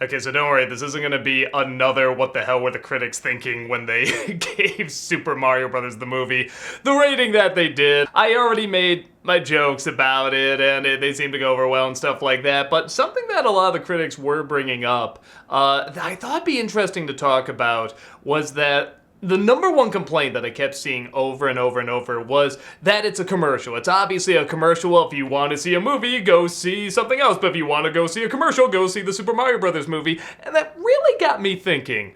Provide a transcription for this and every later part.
Okay, so don't worry, this isn't gonna be another what the hell were the critics thinking when they gave Super Mario Bros. The movie the rating that they did. I already made my jokes about it, and they seem to go over well and stuff like that, but something that a lot of the critics were bringing up, that I thought would be interesting to talk about, was that the number one complaint that I kept seeing over and over and over was that it's a commercial. It's obviously a commercial. Well, if you want to see a movie, go see something else. But if you want to go see a commercial, go see the Super Mario Brothers movie. And that really got me thinking,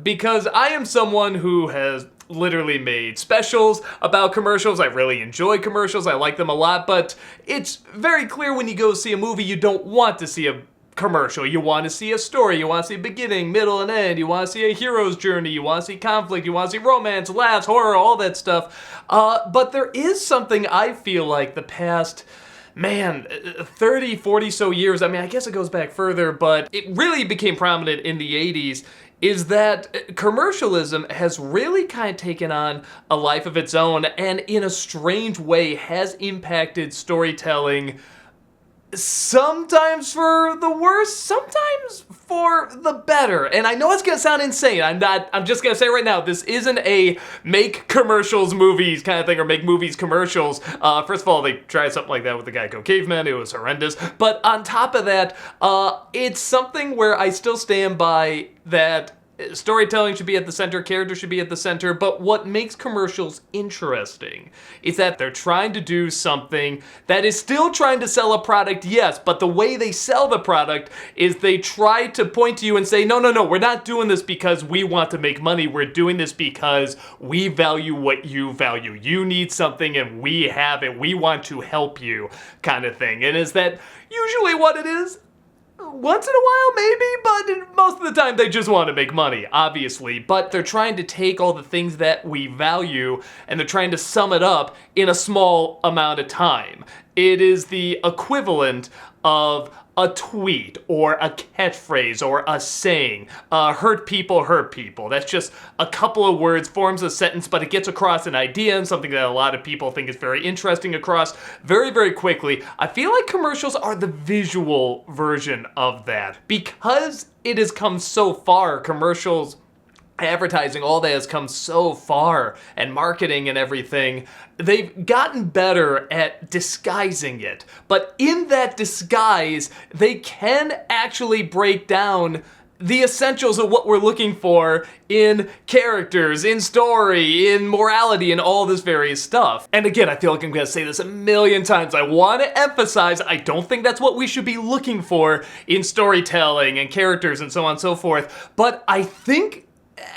because I am someone who has literally made specials about commercials. I really enjoy commercials. I like them a lot. But it's very clear when you go see a movie, you don't want to see a commercial. You want to see a story, you want to see beginning, middle, and end, you want to see a hero's journey, you want to see conflict, you want to see romance, laughs, horror, all that stuff. But there is something I feel like the past 30, 40 so years, I mean, I guess it goes back further, but it really became prominent in the 80s, is that commercialism has really kind of taken on a life of its own, and in a strange way has impacted storytelling, sometimes for the worse, sometimes for the better. And I know it's gonna sound insane. I'm just gonna say right now, this isn't a make commercials movies kind of thing, or make movies commercials. First of all, they tried something like that with the Geico Caveman. It was horrendous. But on top of that, it's something where I still stand by that storytelling should be at the center, characters should be at the center, but what makes commercials interesting is that they're trying to do something that is still trying to sell a product, yes, but the way they sell the product is they try to point to you and say, no, we're not doing this because we want to make money, we're doing this because we value what you value. You need something and we have it, we want to help you, kind of thing. And is that usually what it is? Once in a while, maybe, but most of the time they just want to make money, obviously. But they're trying to take all the things that we value and they're trying to sum it up in a small amount of time. It is the equivalent of a tweet or a catchphrase or a saying. Hurt people. That's just a couple of words, forms a sentence, but it gets across an idea and something that a lot of people think is very interesting across very, very quickly. I feel like commercials are the visual version of that. Because it has come so far, commercials, advertising, all that has come so far, and marketing and everything, they've gotten better at disguising it. But in that disguise, they can actually break down the essentials of what we're looking for in characters, in story, in morality, and all this various stuff. And again, I feel like I'm gonna say this a million times. I want to emphasize, I don't think that's what we should be looking for in storytelling and characters and so on and so forth. But I think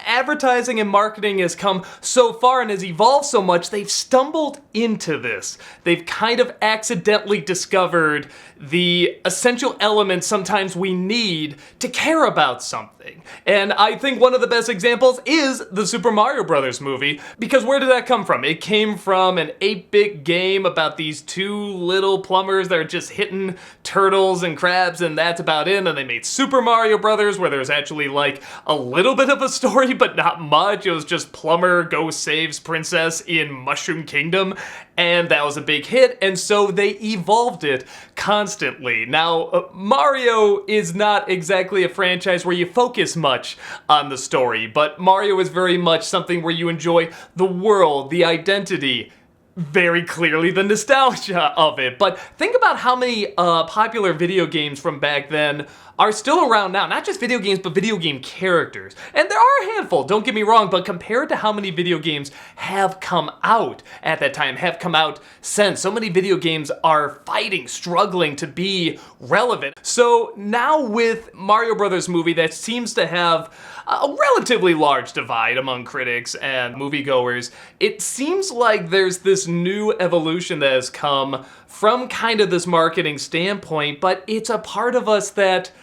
advertising and marketing has come so far and has evolved so much, they've stumbled into this. They've kind of accidentally discovered the essential elements sometimes we need to care about something. And I think one of the best examples is the Super Mario Brothers movie, because where did that come from? It came from an 8-bit game about these two little plumbers that are just hitting turtles and crabs, and that's about it. And they made Super Mario Brothers, where there's actually like a little bit of a story, but not much. It was just plumber goes saves princess in Mushroom Kingdom, and that was a big hit, and so they evolved it constantly. Now, Mario is not exactly a franchise where you focus much on the story, but Mario is very much something where you enjoy the world, the identity, very clearly the nostalgia of it. But think about how many popular video games from back then are still around now. Not just video games, but video game characters. And there are a handful, don't get me wrong, but compared to how many video games have come out at that time, have come out since, so many video games are fighting, struggling to be relevant. So now with Mario Brothers movie, that seems to have a relatively large divide among critics and moviegoers, it seems like there's this new evolution that has come from kind of this marketing standpoint, but it's a part of us that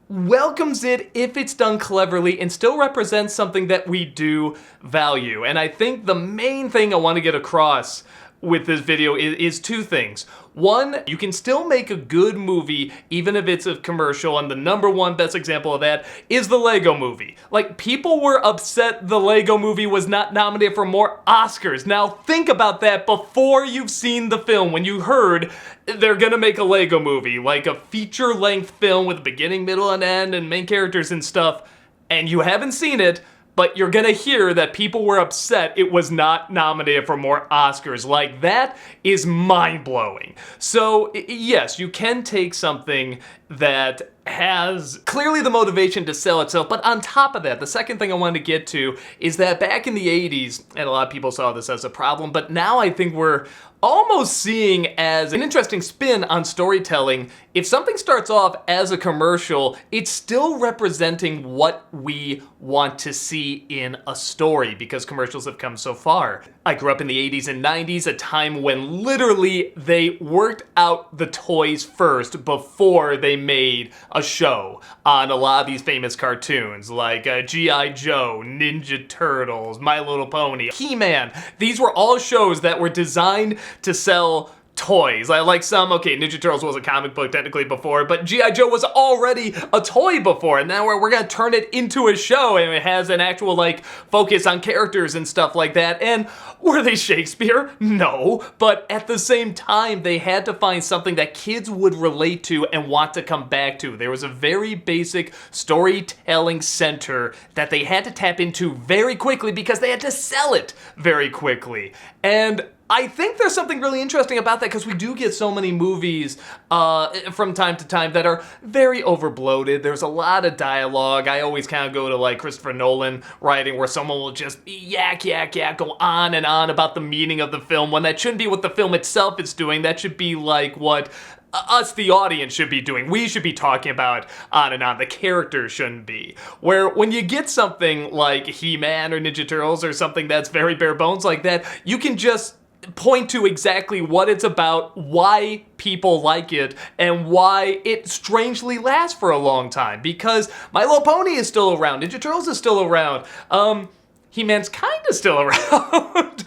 welcomes it if it's done cleverly and still represents something that we do value. And I think the main thing I want to get across with this video is two things. One, you can still make a good movie even if it's a commercial, and the number one best example of that is the Lego movie. Like, people were upset the Lego movie was not nominated for more Oscars. Now think about that before you've seen the film. When you heard they're gonna make a Lego movie, like a feature-length film with a beginning, middle, and end, and main characters and stuff, and you haven't seen it, but you're gonna hear that people were upset it was not nominated for more Oscars. Like, that is mind-blowing. So, yes, you can take something that has clearly the motivation to sell itself, but on top of that, the second thing I wanted to get to is that back in the 80s, and a lot of people saw this as a problem, but now I think we're almost seeing as an interesting spin on storytelling. If something starts off as a commercial, it's still representing what we want to see in a story, because commercials have come so far. I grew up in the 80s and 90s, a time when literally they worked out the toys first before they made a show on a lot of these famous cartoons, like G.I. Joe, Ninja Turtles, My Little Pony, He-Man. These were all shows that were designed to sell toys. Like some, okay, Ninja Turtles was a comic book technically before, but G.I. Joe was already a toy before, and now we're gonna turn it into a show, and it has an actual, like, focus on characters and stuff like that. And were they Shakespeare? No, but at the same time, they had to find something that kids would relate to and want to come back to. There was a very basic storytelling center that they had to tap into very quickly because they had to sell it very quickly. And I think there's something really interesting about that, because we do get so many movies from time to time that are very overbloated. There's a lot of dialogue. I always kind of go to, like, Christopher Nolan writing, where someone will just yak, go on and on about the meaning of the film, when that shouldn't be what the film itself is doing. That should be like what us, the audience, should be doing. We should be talking about on and on. The characters shouldn't be. Where when you get something like He-Man or Ninja Turtles or something that's very bare bones like that, you can just point to exactly what it's about, why people like it, and why it strangely lasts for a long time. Because My Little Pony is still around, Ninja Turtles is still around, He-Man's kinda still around.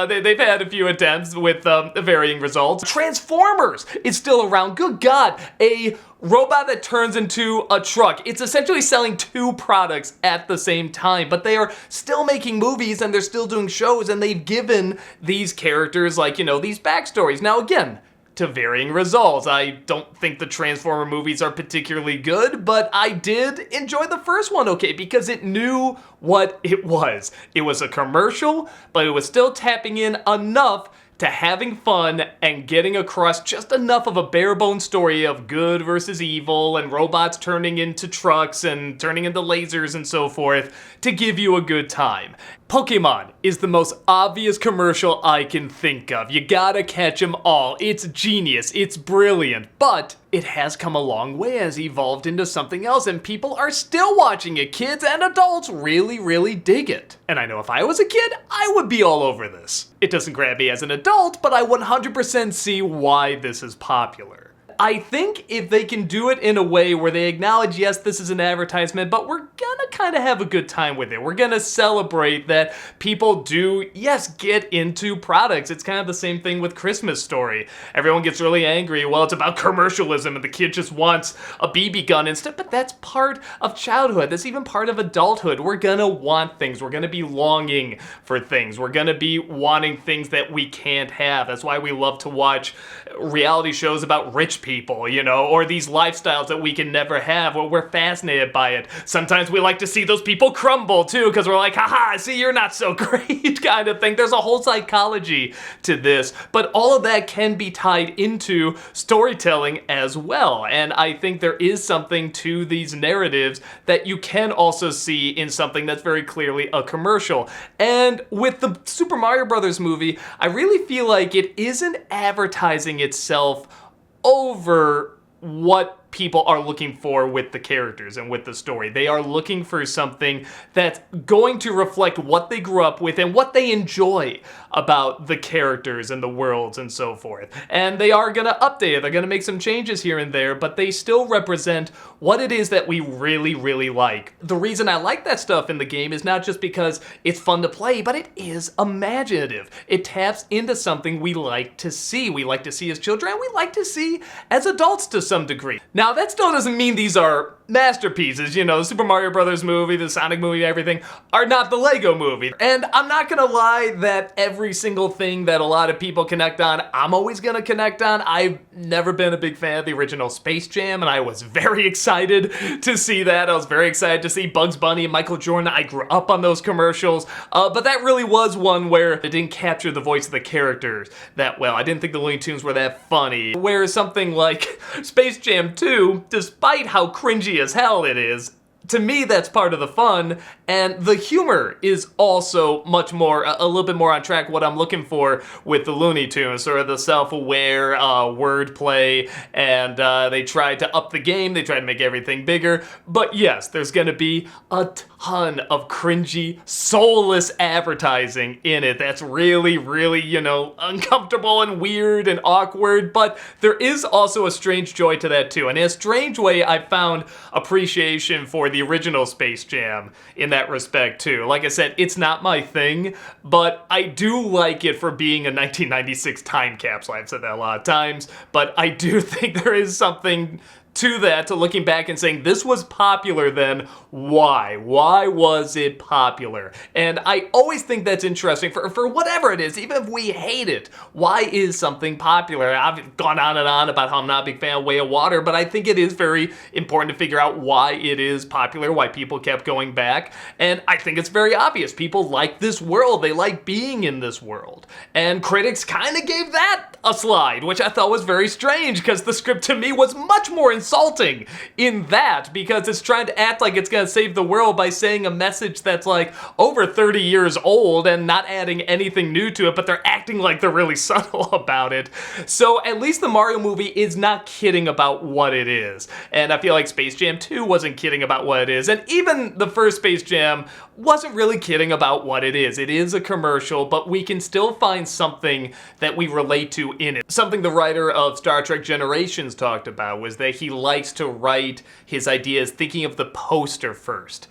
They've had a few attempts with varying results. Transformers is still around. Good God, a robot that turns into a truck. It's essentially selling two products at the same time, but they are still making movies and they're still doing shows, and they've given these characters, like, you know, these backstories. Now again, to varying results. I don't think the Transformer movies are particularly good, but I did enjoy the first one okay, because it knew what it was. It was a commercial, but it was still tapping in enough to having fun and getting across just enough of a bare bones story of good versus evil and robots turning into trucks and turning into lasers and so forth to give you a good time. Pokemon is the most obvious commercial I can think of. You gotta catch them all. It's genius, it's brilliant, but it has come a long way, has evolved into something else, and people are still watching it. Kids and adults really dig it. And I know if I was a kid, I would be all over this. It doesn't grab me as an adult, but I 100% see why this is popular. I think if they can do it in a way where they acknowledge, yes, this is an advertisement, but we're gonna kind of have a good time with it. We're gonna celebrate that people do, yes, get into products. It's kind of the same thing with Christmas Story. Everyone gets really angry, well, it's about commercialism and the kid just wants a BB gun instead, but that's part of childhood. That's even part of adulthood. We're gonna want things. We're gonna be longing for things. We're gonna be wanting things that we can't have. That's why we love to watch reality shows about rich people, you know, or these lifestyles that we can never have. Well, we're fascinated by it. Sometimes we like to see those people crumble too, because we're like, haha, see, you're not so great kind of thing. There's a whole psychology to this, but all of that can be tied into storytelling as well. And I think there is something to these narratives that you can also see in something that's very clearly a commercial. And with the Super Mario Brothers movie, I really feel like it isn't advertising itself over what people are looking for with the characters and with the story. They are looking for something that's going to reflect what they grew up with and what they enjoy about the characters and the worlds and so forth. And they are going to update it. They're going to make some changes here and there, but they still represent what it is that we really, really like. The reason I like that stuff in the game is not just because it's fun to play, but it is imaginative. It taps into something we like to see. We like to see as children, and we like to see as adults to some degree. Now, that still doesn't mean these are masterpieces. You know, the Super Mario Brothers movie, the Sonic movie, everything are not the Lego movie. And I'm not gonna lie that every single thing that a lot of people connect on, I'm always gonna connect on. I've never been a big fan of the original Space Jam, and I was very excited to see that. I was very excited to see Bugs Bunny and Michael Jordan. I grew up on those commercials, but that really was one where it didn't capture the voice of the characters that well. I didn't think the Looney Tunes were that funny. Whereas something like Space Jam 2, despite how cringy as hell it is, to me, that's part of the fun, and the humor is also much more, a little bit more on track what I'm looking for with the Looney Tunes, sort of the self-aware wordplay, and they tried to up the game, they tried to make everything bigger, but yes, there's gonna be a ton of cringy, soulless advertising in it that's really, really, you know, uncomfortable and weird and awkward, but there is also a strange joy to that too, and in a strange way, I found appreciation for the original Space Jam in that respect too. Like I said, it's not my thing, but I do like it for being a 1996 time capsule. I've said that a lot of times, but I do think there is something to that, to looking back and saying this was popular then, why? Why was it popular? And I always think that's interesting for whatever it is, even if we hate it. Why is something popular? I've gone on and on about how I'm not a big fan of Way of Water, but I think it is very important to figure out why it is popular, why people kept going back. And I think it's very obvious. People like this world. They like being in this world. And critics kind of gave that a slide, which I thought was very strange because the script to me was much more insulting in that, because it's trying to act like it's gonna save the world by saying a message that's like over 30 years old and not adding anything new to it, but they're acting like they're really subtle about it. So at least the Mario movie is not kidding about what it is. And I feel like Space Jam 2 wasn't kidding about what it is. And even the first Space Jam wasn't really kidding about what it is. It is a commercial, but we can still find something that we relate to in it. Something the writer of Star Trek Generations talked about was that he likes to write his ideas thinking of the poster first.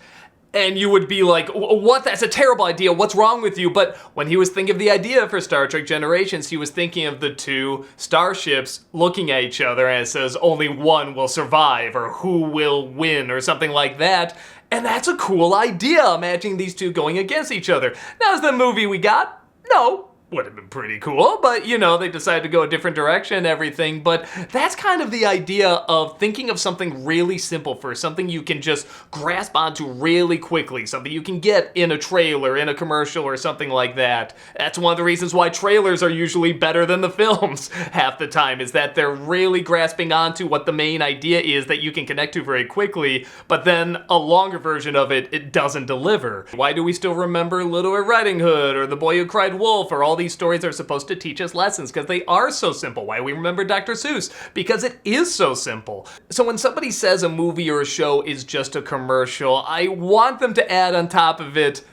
And you would be like, what? That's a terrible idea. What's wrong with you? But when he was thinking of the idea for Star Trek Generations, he was thinking of the two starships looking at each other and it says only one will survive or who will win or something like that. And that's a cool idea, imagining these two going against each other. Now, is the movie we got? No. Would have been pretty cool, but you know, they decided to go a different direction and everything. But that's kind of the idea of thinking of something really simple first, something you can just grasp onto really quickly, something you can get in a trailer, in a commercial, or something like that. That's one of the reasons why trailers are usually better than the films half the time, is that they're really grasping onto what the main idea is that you can connect to very quickly, but then a longer version of it, it doesn't deliver. Why do we still remember Little Red Riding Hood, or The Boy Who Cried Wolf, or all these stories are supposed to teach us lessons? Because they are so simple. Why do we remember Dr. Seuss? Because it is so simple. So when somebody says a movie or a show is just a commercial, I want them to add on top of it,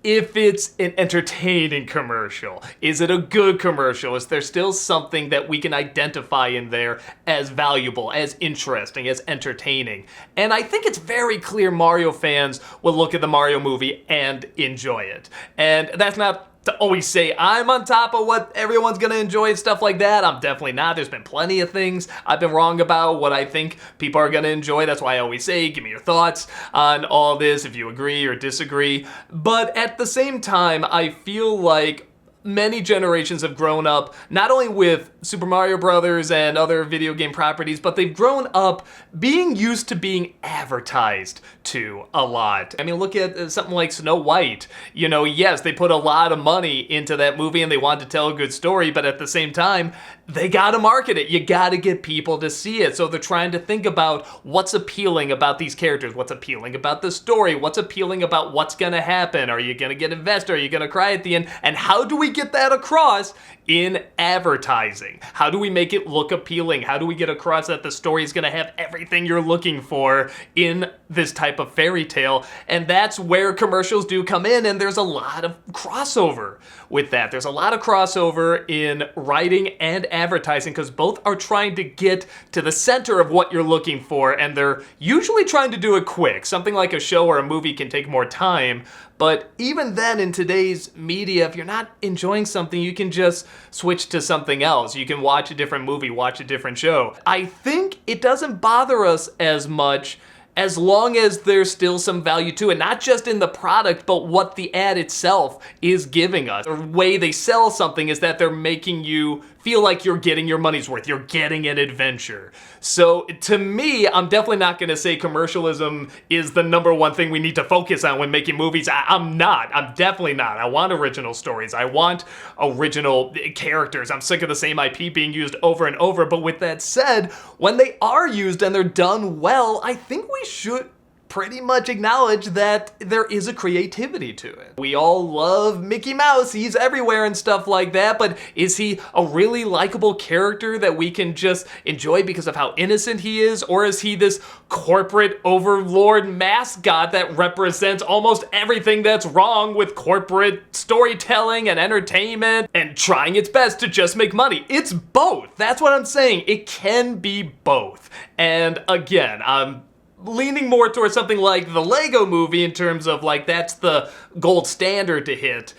if it's an entertaining commercial. Is it a good commercial? Is there still something that we can identify in there as valuable, as interesting, as entertaining? And I think it's very clear Mario fans will look at the Mario movie and enjoy it. And that's not to always say I'm on top of what everyone's gonna enjoy and stuff like that. I'm definitely not. There's been plenty of things I've been wrong about what I think people are gonna enjoy. That's why I always say, give me your thoughts on all this, if you agree or disagree. But at the same time, I feel like many generations have grown up not only with Super Mario Brothers and other video game properties, but they've grown up being used to being advertised to a lot. I mean, look at something like Snow White. You know, yes, they put a lot of money into that movie and they wanted to tell a good story, but at the same time, they gotta market it. You gotta get people to see it. So they're trying to think about what's appealing about these characters, what's appealing about the story, what's appealing about what's gonna happen. Are you gonna get invested? Are you gonna cry at the end? And how do we get that across in advertising? How do we make it look appealing? How do we get across that the story is gonna have everything you're looking for in this type of fairy tale? And that's where commercials do come in, and there's a lot of crossover with that. There's a lot of crossover in writing and advertising because both are trying to get to the center of what you're looking for, and they're usually trying to do it quick. Something like a show or a movie can take more time, but even then in today's media, if you're not enjoying something, you can just switch to something else. You can watch a different movie, watch a different show. I think it doesn't bother us as much as long as there's still some value to it, not just in the product, but what the ad itself is giving us. The way they sell something is that they're making you feel like you're getting your money's worth. You're getting an adventure. So to me, I'm definitely not gonna say commercialism is the number one thing we need to focus on when making movies. I'm not. I'm definitely not. I want original stories. I want original characters. I'm sick of the same IP being used over and over. But with that said, when they are used and they're done well, I think we should pretty much acknowledge that there is a creativity to it. We all love Mickey Mouse, he's everywhere and stuff like that, but is he a really likable character that we can just enjoy because of how innocent he is? Or is he this corporate overlord mascot that represents almost everything that's wrong with corporate storytelling and entertainment and trying its best to just make money? It's both. That's what I'm saying. It can be both. And again, I'm leaning more towards something like the Lego Movie in terms of like that's the gold standard to hit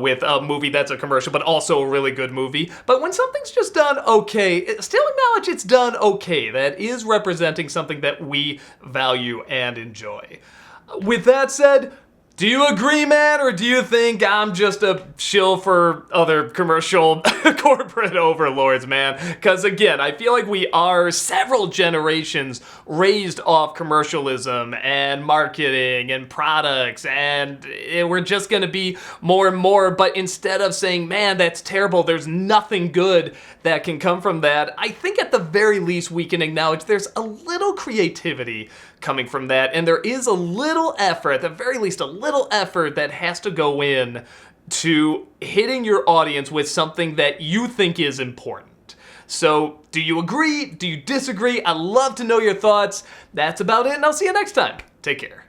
with a movie that's a commercial but also a really good movie. But when something's just done okay, still acknowledge it's done okay. That is representing something that we value and enjoy. With that said, do you agree, man, or do you think I'm just a shill for other commercial corporate overlords, man? Because again, I feel like we are several generations raised off commercialism and marketing and products, and we're just gonna be more and more, but instead of saying, man, that's terrible, there's nothing good that can come from that, I think at the very least we can acknowledge there's a little creativity coming from that, and there is a little effort, at the very least a little effort that has to go in to hitting your audience with something that you think is important. So, do you agree? Do you disagree? I'd love to know your thoughts. That's about it, and I'll see you next time. Take care.